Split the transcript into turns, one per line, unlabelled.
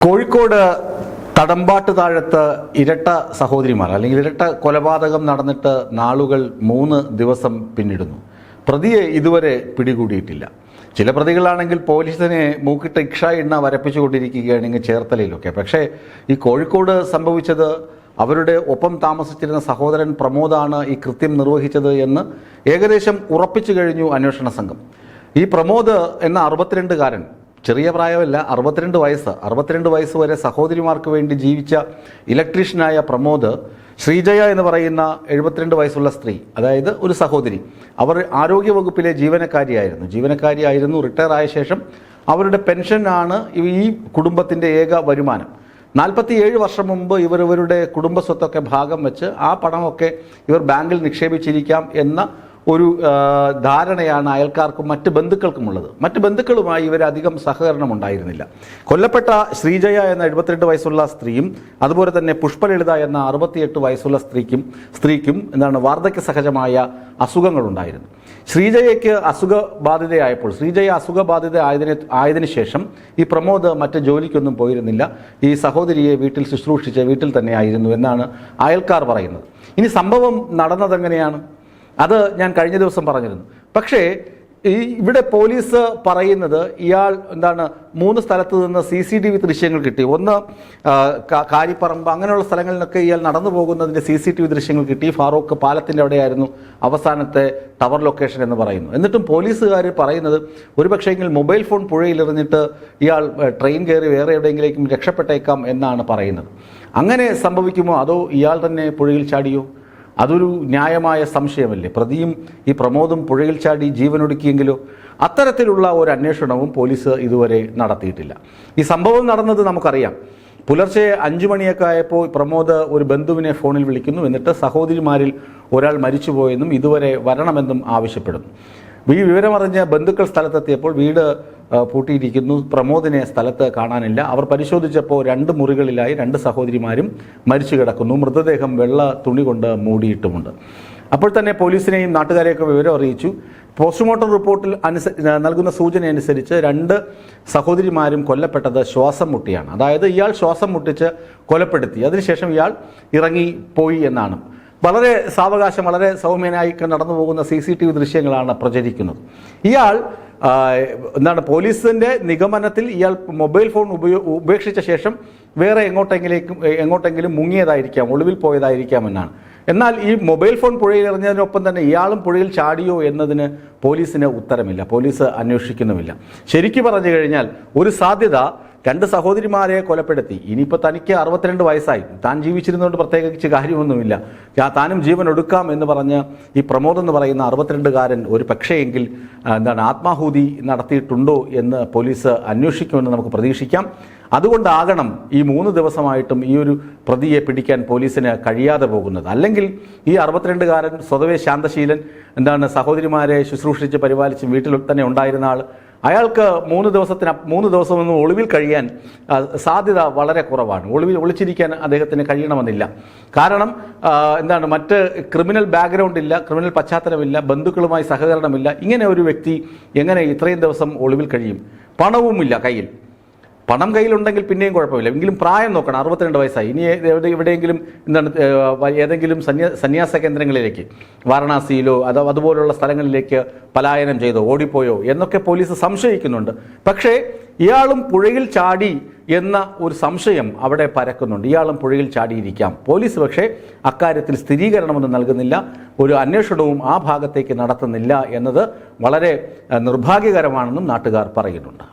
കോഴിക്കോട് തടമ്പാട്ട് താഴത്ത് ഇരട്ട സഹോദരിമാർ അല്ലെങ്കിൽ ഇരട്ട കൊലപാതകം നടന്നിട്ട് നാളുകൾ 3 ദിവസം പിന്നിടുന്നു. പ്രതിയെ ഇതുവരെ പിടികൂടിയിട്ടില്ല. ചില പ്രതികളാണെങ്കിൽ പോലീസിനെ മൂക്കിട്ട് ഇക്ഷ എണ്ണ വരപ്പിച്ചുകൊണ്ടിരിക്കുകയാണെങ്കിൽ ചേർത്തലയിലൊക്കെ. പക്ഷേ ഈ കോഴിക്കോട് സംഭവിച്ചത് അവരുടെ ഒപ്പം താമസിച്ചിരുന്ന സഹോദരൻ പ്രമോദാണ് ഈ കൃത്യം നിർവഹിച്ചത് എന്ന് ഏകദേശം ഉറപ്പിച്ചു കഴിഞ്ഞു അന്വേഷണ സംഘം. ഈ പ്രമോദ് എന്ന 62-കാരൻ, ചെറിയ പ്രായമല്ല, 62 വയസ്സ് വരെ സഹോദരിമാർക്ക് വേണ്ടി ജീവിച്ച ഇലക്ട്രീഷ്യനായ പ്രമോദ്, ശ്രീജയ എന്ന് പറയുന്ന 72 വയസ്സുള്ള സ്ത്രീ, അതായത് ഒരു സഹോദരി, അവർ ആരോഗ്യവകുപ്പിലെ ജീവനക്കാരിയായിരുന്നു. റിട്ടയർ ആയ ശേഷം അവരുടെ പെൻഷനാണ് ഈ കുടുംബത്തിൻ്റെ ഏക വരുമാനം. 47 വർഷം മുമ്പ് ഇവരുടെ കുടുംബ സ്വത്തൊക്കെ ഭാഗം വെച്ച് ആ പണമൊക്കെ ഇവർ ബാങ്കിൽ നിക്ഷേപിച്ചിരിക്കാം എന്ന ഒരു ധാരണയാണ് അയൽക്കാർക്കും മറ്റ് ബന്ധുക്കൾക്കുമുള്ളത്. മറ്റ് ബന്ധുക്കളുമായി ഇവരധികം സഹകരണം ഉണ്ടായിരുന്നില്ല. കൊല്ലപ്പെട്ട ശ്രീജയ എന്ന 72 വയസ്സുള്ള സ്ത്രീയും അതുപോലെ തന്നെ പുഷ്പലളിത എന്ന 68 വയസ്സുള്ള സ്ത്രീക്കും വാർദ്ധക്യ സഹജമായ അസുഖങ്ങളുണ്ടായിരുന്നു. ശ്രീജയ അസുഖബാധിത ആയതിനു ശേഷം ഈ പ്രമോദ് മറ്റ് ജോലിക്കൊന്നും പോയിരുന്നില്ല. ഈ സഹോദരിയെ വീട്ടിൽ ശുശ്രൂഷിച്ച് വീട്ടിൽ തന്നെയായിരുന്നു എന്നാണ് അയൽക്കാർ പറയുന്നത്. ഇനി സംഭവം നടന്നതെങ്ങനെയാണ്? അത് ഞാൻ കഴിഞ്ഞ ദിവസം പറഞ്ഞിരുന്നു. പക്ഷേ ഇവിടെ പോലീസ് പറയുന്നത് ഇയാൾ 3 സ്ഥലത്ത് നിന്ന് CCTV ദൃശ്യങ്ങൾ കിട്ടി. ഒന്ന് കാരിപ്പറമ്പ്, അങ്ങനെയുള്ള സ്ഥലങ്ങളിലൊക്കെ ഇയാൾ നടന്നു പോകുന്നതിൻ്റെ CCTV ദൃശ്യങ്ങൾ കിട്ടി. ഫാറൂഖ് പാലത്തിൻ്റെ അവിടെയായിരുന്നു അവസാനത്തെ ടവർ ലൊക്കേഷൻ എന്ന് പറയുന്നു. എന്നിട്ടും പോലീസുകാർ പറയുന്നത് ഒരുപക്ഷെങ്കിൽ മൊബൈൽ ഫോൺ പുഴയിലെറിഞ്ഞിട്ട് ഇയാൾ ട്രെയിൻ കയറി വേറെ എവിടെയെങ്കിലും രക്ഷപ്പെട്ടേക്കാം എന്നാണ് പറയുന്നത്. അങ്ങനെ സംഭവിക്കുമോ അതോ ഇയാൾ തന്നെ പുഴയിൽ ചാടിയോ? അതൊരു ന്യായമായ സംശയമല്ലേ? പ്രതിയും ഈ പ്രമോദും പുഴയിൽ ചാടി ജീവനൊടുക്കിയെങ്കിലോ? അത്തരത്തിലുള്ള ഒരു അന്വേഷണവും പോലീസ് ഇതുവരെ നടത്തിയിട്ടില്ല. ഈ സംഭവം നടന്നത് നമുക്കറിയാം. പുലർച്ചെ 5 മണിയൊക്കെ ആയപ്പോൾ പ്രമോദ് ഒരു ബന്ധുവിനെ ഫോണിൽ വിളിക്കുന്നു. എന്നിട്ട് സഹോദരിമാരിൽ ഒരാൾ മരിച്ചുപോയെന്നും ഇതുവരെ വരണമെന്നും ആവശ്യപ്പെടുന്നു. ഈ വിവരമറിഞ്ഞ ബന്ധുക്കൾ സ്ഥലത്തെത്തിയപ്പോൾ വീട് പൂട്ടിയിരിക്കുന്നു. പ്രമോദിനെ സ്ഥലത്ത് കാണാനില്ല. അവർ പരിശോധിച്ചപ്പോൾ 2 മുറികളിലായി 2 സഹോദരിമാരും മരിച്ചു കിടക്കുന്നു. മൃതദേഹം വെള്ള തുണി കൊണ്ട് മൂടിയിട്ടുമുണ്ട്. അപ്പോൾ തന്നെ പോലീസിനെയും നാട്ടുകാരെയൊക്കെ വിവരം അറിയിച്ചു. പോസ്റ്റ്മോർട്ടം റിപ്പോർട്ടിൽ നൽകുന്ന സൂചന അനുസരിച്ച് 2 സഹോദരിമാരും കൊല്ലപ്പെട്ടത് ശ്വാസം മുട്ടിയാണ്. അതായത് ഇയാൾ ശ്വാസം മുട്ടിച്ച് കൊലപ്പെടുത്തി. അതിനുശേഷം ഇയാൾ ഇറങ്ങിപ്പോയി എന്നാണ്. വളരെ സാവകാശം, വളരെ സൗമ്യനായി നടന്നു പോകുന്ന CCTV ദൃശ്യങ്ങളാണ് പ്രചരിക്കുന്നത്. ഇയാൾ പോലീസിൻ്റെ നിഗമനത്തിൽ ഇയാൾ മൊബൈൽ ഫോൺ ഉപേക്ഷിച്ച ശേഷം വേറെ എങ്ങോട്ടെങ്കിലും മുങ്ങിയതായിരിക്കാം, ഒളിവിൽ പോയതായിരിക്കാം എന്നാണ്. എന്നാൽ ഈ മൊബൈൽ ഫോൺ പുഴയിൽ എറിഞ്ഞതിനൊപ്പം തന്നെ ഇയാളും പുഴയിൽ ചാടിയോ എന്നതിന് പോലീസിന് ഉത്തരമില്ല. പോലീസ് അന്വേഷിക്കുന്നുമില്ല. ശരിക്കു പറഞ്ഞു കഴിഞ്ഞാൽ ഒരു സാധ്യത, 2 സഹോദരിമാരെ കൊലപ്പെടുത്തി. ഇനിയിപ്പോൾ തനിക്ക് 62 വയസ്സായി, താൻ ജീവിച്ചിരുന്നുകൊണ്ട് പ്രത്യേകിച്ച് കാര്യമൊന്നുമില്ല, താനും ജീവൻ ഒടുക്കാം എന്ന് പറഞ്ഞ് ഈ പ്രമോദ് എന്ന് പറയുന്ന 62-കാരൻ ഒരു പക്ഷേയെങ്കിൽ ആത്മാഹൂതി നടത്തിയിട്ടുണ്ടോ എന്ന് പോലീസ് അന്വേഷിക്കുമെന്ന് നമുക്ക് പ്രതീക്ഷിക്കാം. അതുകൊണ്ടാകണം ഈ 3 ദിവസമായിട്ടും ഈ ഒരു പ്രതിയെ പിടിക്കാൻ പോലീസിന് കഴിയാതെ പോകുന്നത്. അല്ലെങ്കിൽ ഈ 62-കാരൻ സ്വതവേ ശാന്തശീലൻ, സഹോദരിമാരെ ശുശ്രൂഷിച്ച് പരിപാലിച്ച് വീട്ടിൽ തന്നെ ഉണ്ടായിരുന്ന ആൾ, അയാൾക്ക് 3 ദിവസമൊന്നും ഒളിവിൽ കഴിയാൻ സാധ്യത വളരെ കുറവാണ്. ഒളിച്ചിരിക്കാൻ അദ്ദേഹത്തിന് കഴിയണമെന്നില്ല. കാരണം മറ്റ് ക്രിമിനൽ ബാക്ക്ഗ്രൗണ്ട് ഇല്ല, ക്രിമിനൽ പശ്ചാത്തലമില്ല, ബന്ധുക്കളുമായി സഹകരണമില്ല. ഇങ്ങനെ ഒരു വ്യക്തി എങ്ങനെ ഇത്രയും ദിവസം ഒളിവിൽ കഴിയും? പണവുമില്ല കയ്യിൽ. പണം കയ്യിലുണ്ടെങ്കിൽ പിന്നെയും കുഴപ്പമില്ല, എങ്കിലും പ്രായം നോക്കണം. 62 വയസ്സായി. ഇനി എവിടെയെങ്കിലും ഏതെങ്കിലും സന്യാസ കേന്ദ്രങ്ങളിലേക്ക്, വാരണാസിയിലോ അതുപോലുള്ള സ്ഥലങ്ങളിലേക്ക് പലായനം ചെയ്തോ, ഓടിപ്പോയോ എന്നൊക്കെ പോലീസ് സംശയിക്കുന്നുണ്ട്. പക്ഷേ ഇയാളും പുഴയിൽ ചാടി എന്ന ഒരു സംശയം അവിടെ പരക്കുന്നുണ്ട്. ഇയാളും പുഴയിൽ ചാടിയിരിക്കാം. പോലീസ് പക്ഷേ അക്കാര്യത്തിൽ സ്ഥിരീകരണമൊന്നും നൽകുന്നില്ല. ഒരു അന്വേഷണവും ആ ഭാഗത്തേക്ക് നടത്തുന്നില്ല എന്നത് വളരെ നിർഭാഗ്യകരമാണെന്നും നാട്ടുകാർ പറയുന്നുണ്ട്.